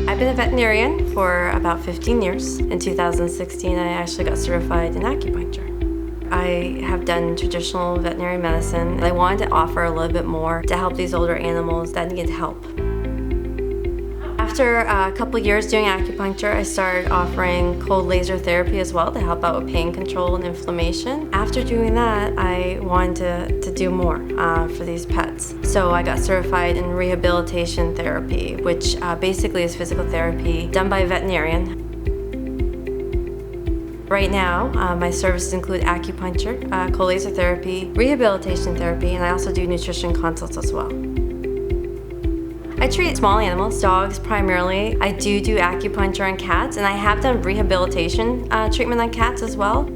I've been a veterinarian for about 15 years. In 2016, I actually got certified in acupuncture. I have done traditional veterinary medicine. I wanted to offer a little bit more to help these older animals that need help. After a couple years doing acupuncture, I started offering cold laser therapy as well to help out with pain control and inflammation. After doing that, I wanted to do more for these pets. So I got certified in rehabilitation therapy, which basically is physical therapy done by a veterinarian. Right now, my services include acupuncture, cold laser therapy, rehabilitation therapy, and I also do nutrition consults as well. I treat small animals, dogs primarily. I do acupuncture on cats, and I have done rehabilitation treatment on cats as well.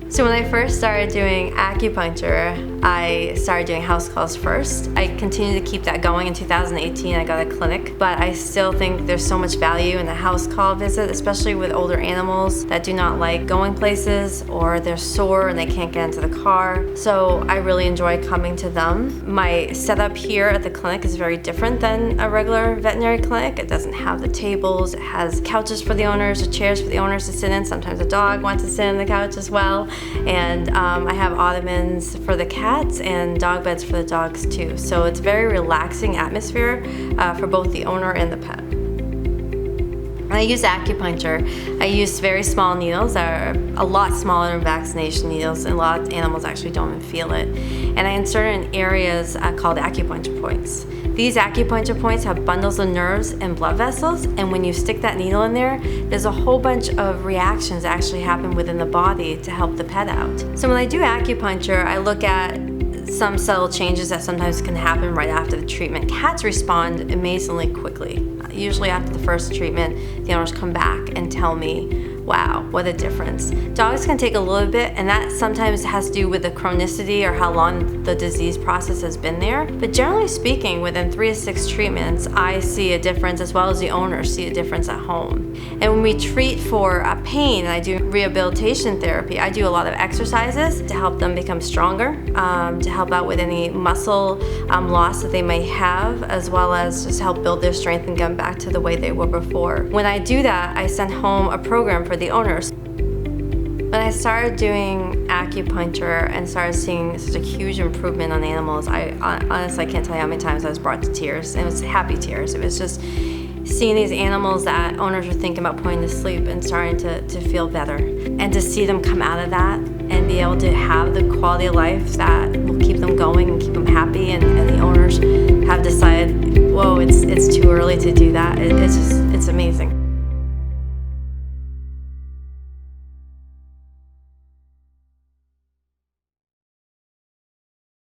So when I first started doing acupuncture, I started doing house calls first. I continued to keep that going. In 2018, I got a clinic, but I still think there's so much value in a house call visit, especially with older animals that do not like going places or they're sore and they can't get into the car. So I really enjoy coming to them. My setup here at the clinic is very different than a regular veterinary clinic. It doesn't have the tables. It has couches for the owners or chairs for the owners to sit in. Sometimes a dog wants to sit on the couch as well. And I have ottomans for the cats and dog beds for the dogs too. So it's a very relaxing atmosphere for both the owner and the pet. When I use acupuncture, I use very small needles that are a lot smaller than vaccination needles, and a lot of animals actually don't even feel it. And I insert it in areas called acupuncture points. These acupuncture points have bundles of nerves and blood vessels, and when you stick that needle in there, there's a whole bunch of reactions that actually happen within the body to help the pet out. So when I do acupuncture, I look at some subtle changes that sometimes can happen right after the treatment. Cats respond amazingly quickly. Usually after the first treatment, the owners come back and tell me, wow, what a difference. Dogs can take a little bit, and that sometimes has to do with the chronicity or how long the disease process has been there. But generally speaking, within 3 to 6 treatments, I see a difference, as well as the owners see a difference at home. And when we treat for pain, and I do rehabilitation therapy, I do a lot of exercises to help them become stronger, to help out with any muscle loss that they may have, as well as just help build their strength and get them back to the way they were before. When I do that, I send home a program for the owners. When I started doing acupuncture and started seeing such a huge improvement on animals, I honestly can't tell you how many times I was brought to tears. And it was happy tears. It was just seeing these animals that owners were thinking about putting to sleep and starting to feel better. And to see them come out of that and be able to have the quality of life that will keep them going and keep them happy, and the owners have decided, whoa, it's too early to do that. It's just